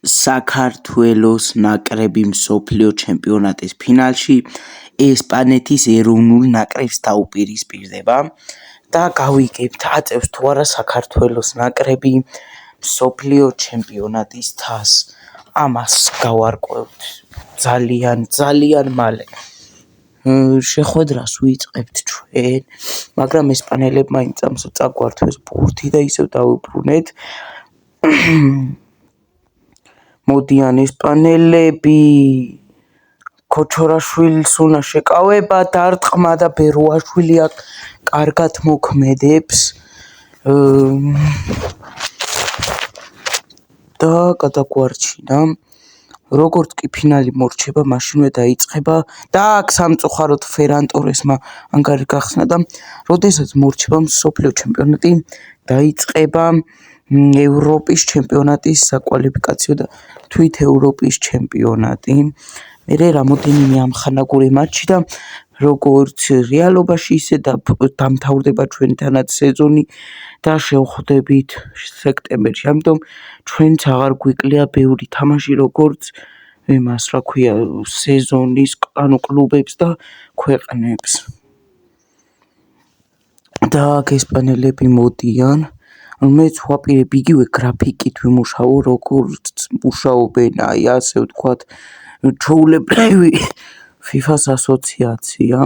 საქართველოს ნაკრები მსოფლიო ჩემპიონატის ფინალში ესპანეთის ეროვნულ ნაკრებს დაუპირისპირდება და გავიგებთ აწევს თუ არა საქართველოს ნაკრები მსოფლიო ჩემპიონატის თასს. ამას გავარკვევთ ძალიან მალე. შეხვედრას ვიწყებთ ჩვენ, მაგრამ ესპანელებმა იმ წამს წაგვართვეს ბურთი და ისევ დავუბრუნეთ. მოდიან ესპანელები, ქოჩორაშვილს უნდა შეკავება დარტყმა და ბერუაშვილი აქ კარგად მოქმედებს და გადაგვარჩინა. როგორც კი ფინალი მორჩება, მაშინვე დაიწყება და აქ სამწუხაროდ ფერან ტორესმა ანგარი გახსნა და როდესაც მორჩება მსოფლიო ჩემპიონატი, დაიწყება ევროპის ჩემპიონატის საკვალიფიკაციო და თვით ევროპის ჩემპიონატი. მერე რამოდენიმე ამხანაგური მატჩი და როგორც რეალობაში, ისე დამთავრდება ჩვენთანაც სეზონი და შევხვდებით სექტემბერში. ამიტომ ჩვენც აღარ გვიკლია ბევრი თამაში, როგორც იმას, რა ქვია, სეზონის, კლუბებს და ქვეყნებს. და აქ ესპანელები მოდიან. მეც ვაპირებ იგივე გრაფიკით ვიმუშაო, როგორც მუშაობენ, ასე ვთქვათ, ჩვეულებრივი FIFA-ს ასოციაცია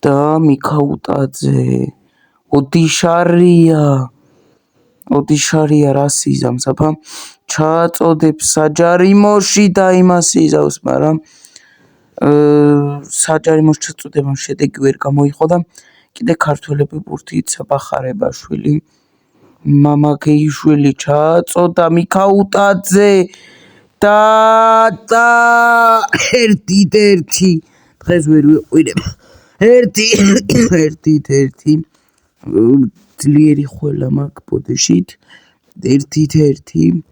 და მიქაუტაძე, ოდიშარია რას იზამს, აბა ჩააწოდებს საჯარიმოში და იმას იზავს, მაგრამ საჯარიმოში ჩაწოდებამ შედეგი ვერ გამოიღო და კიდე ქართველები ბურთით საბახარებაშვილი, მამაგეიშვილი ჩააწოდა მიქაუტაძე და 1-1 დღეს ვერ ვიყვირებ. 1-1 ძლიერი ხველა მაქვს ბოდეშით. 1-1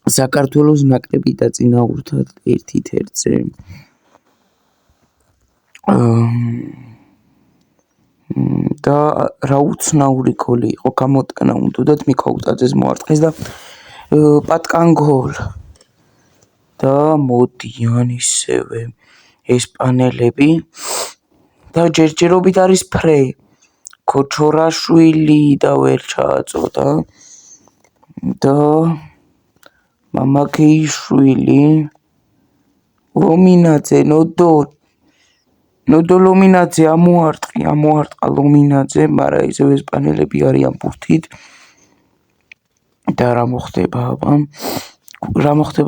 საქართველოს ნაკრები დაწინაურდათ 1-1-ზე. და რა უცნაური გოლი იყო, გამოტანა უნდათ მიქაუტაძეს მოარტყეს და პატკან გოლ. და მოდიან ისევე ესპანელები და ჯერჯერობით არის ფრე. ქოჩორაშვილი და ვერ ჩააწოდა და მამაგეიშვილი, ლომინაძე, ნოდო ლომინაძე ამოარტყა ლომინაძე, მაგრამ ისევ ესპანელები არიან ბურთით. და რა მოხდება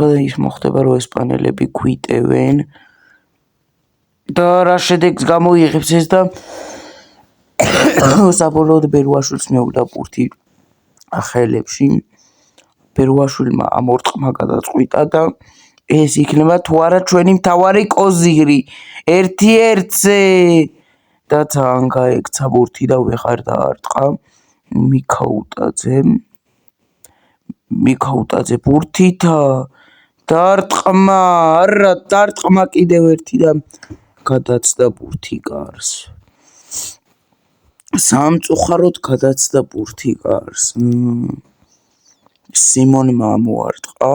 და ის მოხდება, რომ ესპანელები გვიტევენ და რა შედეგს გამოიღებს ეს და საბოლოოდ ბერუაშვილს მეუღდა ბურთი ხელებში. ბერუაშვილმა ამორტყმა გადაწყვიტა და ეს იქნება თუ არა ჩვენი მთავარი კოზირი 1-1-ზე და ძალიან გაექცა ბურთი და ვეღარ დაარტყა მიქაუტაძე ბურთით დარტყმა კიდევ ერთი და გადაცდა ბურთი გარს. სამწუხაროდ გადაცდა ბურთი გარს. სიმონმა ამოარტყა,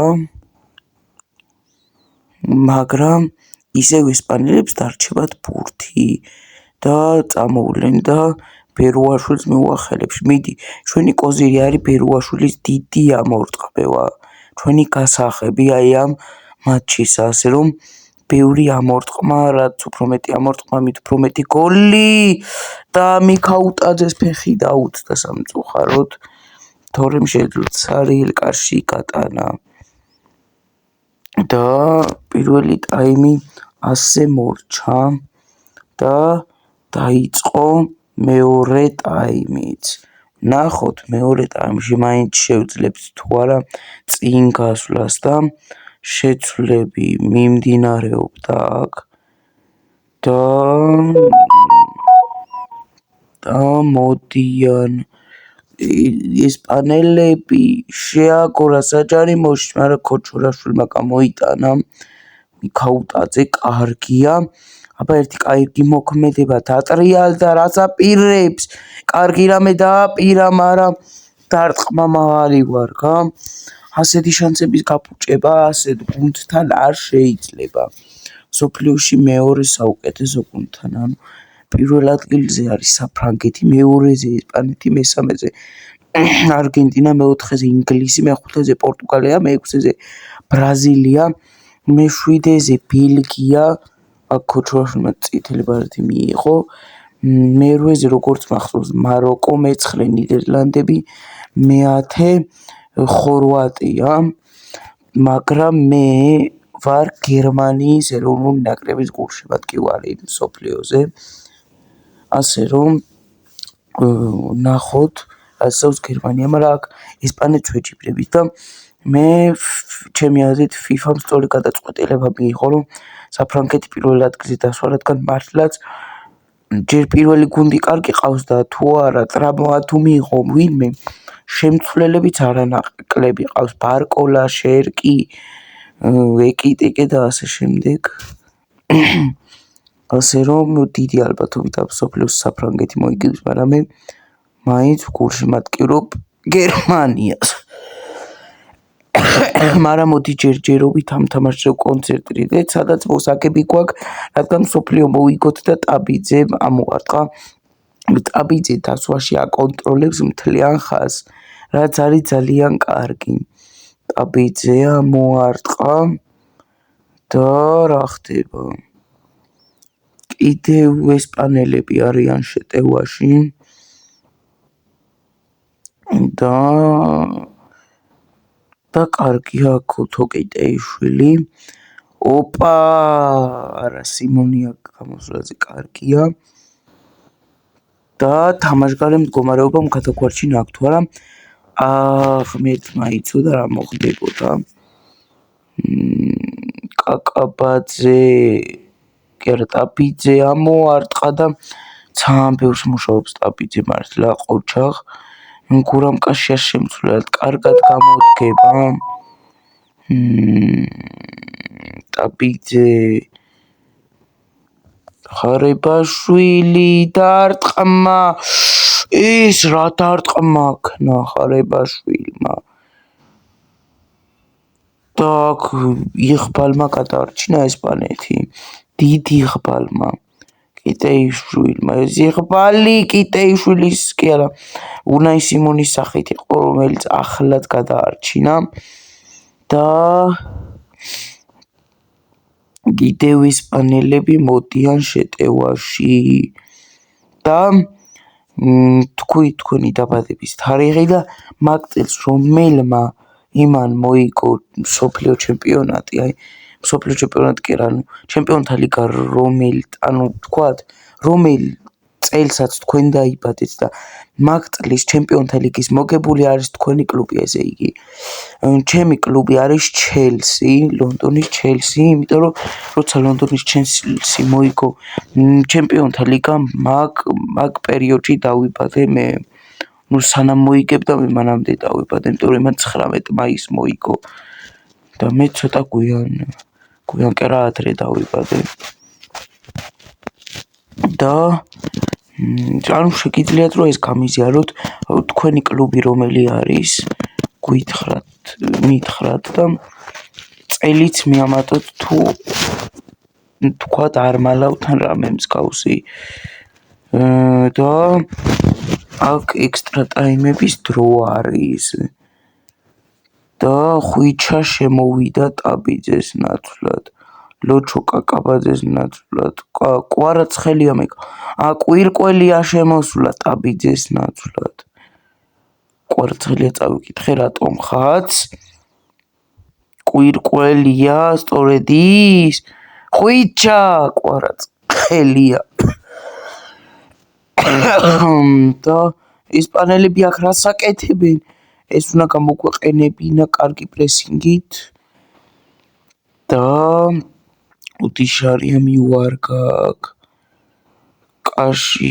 მაგრამ ისევ ესპანელებს დარჩებათ ბურთი და წამოვლენ და ბერუაშვილს მეუღლა ხელებში. მიდი, ჩვენი კოზირი არის ბერუაშვილის დიდი ამორტყმევა. ჩვენი გასახები აი ამ მატჩის, ასე რომ ბევრი ამორტყმა, რაც უფრო მეტი ამორტყმა, მით უფრო მეტი გოლი და მიქაუტაძეს ფეხი დაუწდა სამწუხაროდ, თორემ შეძლო ცარიელ კარში გატანა. და პირველი ტაიმი ასე მორჩა და დაიწყო მეორე ტაიმიც. ნახოთ მეორე ტაიმში მაინც შევძლებს თუ არა წინ გასვლას და შეცვლები მიმდინარეობდა აქ და მოდიან ესპანელები შეაგორა საჯარიმოში, მაგრამ ქოჩორაშვილმა გამოიტანა. მიქაუტაძე კარგია, აბა ერთი კარგი მოქმედება დატრიალდა, რაც აპირებს, კარგი რამე დააპირა, მაგრამ დარტყმა მაღალი ვარ, ასეთი შანსების გაფუჭება ასეთ გუნდთან არ შეიძლება. მსოფლიოში მეორე საუკეთესო გუნდთან, ანუ პირველ ადგილზე არის საფრანგეთი, მეორეზე ესპანეთი, მესამეზე არგენტინა, მეოთხეზე ინგლისი, მეხუთეზე პორტუგალია, მეექვსეზე ბრაზილია, მეშვიდეზე ბელგია, აქ ქოჩოაშვილმა წითელი ბარათი მიიღო, მერვეზე როგორც მახსოვს მაროკო, მეცხრე ნიდერლანდები, მეათე ხორვატია, მაგრამ მე ვარ გერმანიის ეროვნული ნაკრების გულშემატკივარი მსოფლიოზე, ასე რომ ნახოთ ასეულს გერმანია, მაგრამ აქ ესპანეთს ვეჯიბრებით და მე ჩემი აზრით FIFA-მ სწორი გადაწყვეტილება მიიღო, რომ საფრანგეთი პირველ ადგილზე დასვა, რადგან მართლაც ჯერ პირველი გუნდი კარგი ყავს და თუ არა ტრამვა თუ მიიღო ვინმე, შემცვლელებიც არანაკლები ყავს, ბარკოლა, შერკი, ეკიტიკე და ასე შემდეგ. ასე რომ დიდი ალბათობით მსოფლიოს საფრანგეთი მოიგებს, მაგრამ მე მაინც გულშემატკივრობ გერმანიას. მაგრამ მოდი ჯერჯერობით ამ თამაშზე კონცენტრირდეთ, სადაც მოსაგები გვაქვს, რადგან მსოფლიო მოვიგოთ და ტაბიძემ ამოარტყა. ტაბიძე დასვაში აკონტროლებს მთლიან ხაზს, რაც არის ძალიან კარგი. ტაბიძე ამოარტყა და რა ხდება? კიდევ ესპანელები არიან შეტევაში და კარგია თოკეიშვილი. ოპა, არა სიმონია გამოსვლაზე კარგია. და თამაშგარე მდგომარეობამ გადაგვარჩინა აქ თუ არა. ღმერთმა იცოდა რა მოხდებოდა. კაკაბაძე, კი არა ტაბიძე ამოარტყა და ძალიან ბევრს მუშაობს ტაბიძე მართლა ყოჩაღ. გურამ კაშიას შემცვლელად კარგად გამოდგება. ტაბიძე ხარებაშვილი დარტყმა, ის რა დარტყმა ქნა ხარებაშვილმა. და იღბალმა გადაარჩინა ესპანეთი, დიდი იღბალმა. კიტეიშვილმა, ეს იღბალი კიტეიშვილის კი არა, უნაი სიმონის სახით იყო, რომელიც ახლად გადაარჩინა და კიდევ ესპანელები მოდიან შეტევაში და თქვენი დაბადების თარიღი და მაგ წელს რომელმა იმან მოიგო მსოფლიო ჩემპიონატი, აი მსოფლიო ჩემპიონატი კი არა, ჩემპიონთა ლიგა რომელ წელსაც თქვენ დაიბადეთ და მაგ წლის ჩემპიონთა ლიგის მოგებული არის თქვენი კლუბი, ესე იგი. ჩემი კლუბი არის ჩელსი, ლონდონის ჩელსი, იმიტომ რომ როცა ლონდონის ჩელსი მოიგო ჩემპიონთა ლიგა, მაგ პერიოდში დავიბადე მე. სანამ მოიგებდა მე მანამდე დავიბადე, იმიტომ რომ იმან 19 მაისს მოიგო და მე ცოტა გვიან კი რა ადრე დავიბადე. და ანუ შეგიძლიათ რომ ეს გამიზიაროთ, თქვენი კლუბი რომელი არის, მითხრათ და წელიც მიამატოთ თუ თქვათ არ მალავთან რამე მსგავსი. და აქ ექსტრა ტაიმების დრო არის. და ხვიჩა შემოვიდა ტაბიძეს ნაცვლად. ლოჩო კაკაბაძეს ნაცვლად. კვარაცხელია კვირკველია შემოსვლა ტაბიძეს ნაცვლად. კვარაცხელია წავიკითხე რატომ ხაც? კვირკველია სწორედ ის? ხვიჩა კვარაცხელია. და ესპანელები აქ რას აკეთებენ? ეს უნდა გამოგვეყენებინა კარგი პრესინგით და უდიშარია მიუარგა აქ. კაში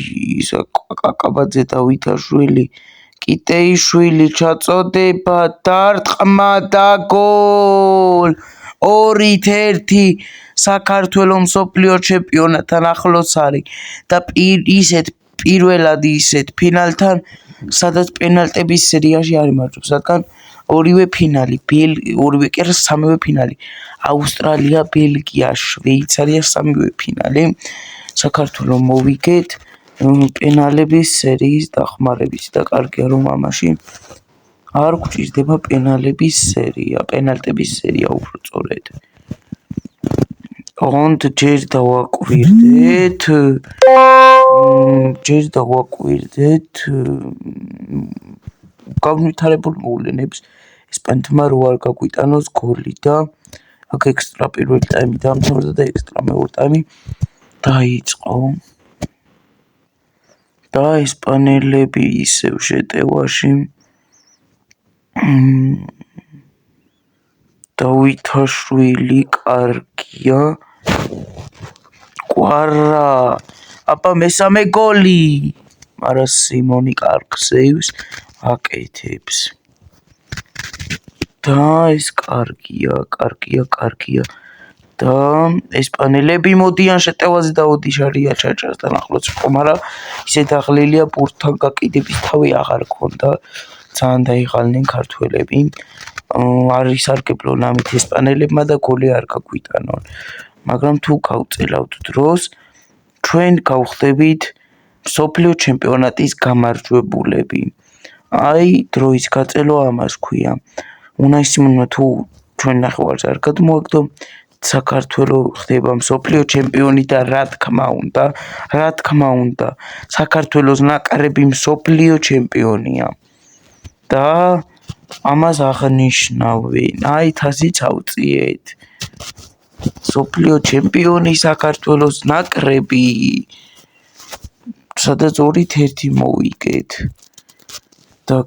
კაკაბაძე დავითაშვილი, კიტეიშვილი ჩაწოდება, დარტყმა და გოლ. 2-1 საქართველოს მსოფლიო ჩემპიონატთან ახლოს არის და პირველად ისეთ ფინალთან, სადაც პენალტების სერიაში არ იმარჯვებს, რადგან ორივე ფინალი, ორივე კი არა სამივე ფინალი. ავსტრალია, ბელგია, შვეიცარია სამივე ფინალი. საქართველო მოვიგეთ პენალების სერიის დახმარებით და კარგია რომ ამაში არ გვჭირდება პენალტების სერია უფრო სწორედ. ოღონდ ჯერ დავაკვირდეთ განვითარებულ მოვლენებს ესპანეთმა რო არ გაგვიტანოს გოლი და აქ ექსტრა პირველი ტაიმი დამთავრდა და ექსტრა მეორე ტაიმი დაიწყო და ესპანელები ისევ შეტევაში დავითაშვილი კარგია კვარა აბა მესამე გოლი მაგრამ სიმონი კარგ სეივს აკეთებს და ეს კარგია და ესპანელები მოდიან შეტევაზე და ოდიშარია ჩაჭრასთან ახლოს იყო მაგრამ ისე დაღლილია ბურთთან გაკიდების თავი აღარ ქონდა ძალიან დაიღალნენ ქართველები არ ისარგებლო ნამით ესპანელებმა და გოლი არ გაგვიტანონ მაგრამ თუ გავწელავთ დროს ჩვენ გავხდებით მსოფლიო ჩემპიონატის გამარჯვებულები აი დროის გაწელვა ამას ქვია უნაისიმონმა თუ ჩვენ ნახევარს არ გადმოაგდო საქართველო ხდება მსოფლიო ჩემპიონი და რა თქმა უნდა საქართველოს ნაკრები მსოფლიო ჩემპიონია და ამას აღნიშნავენ აი თასიც ავწიეთ მსოფლიო ჩემპიონი საქართველოს ნაკრები სადაც 2-1 მოვიგეთ და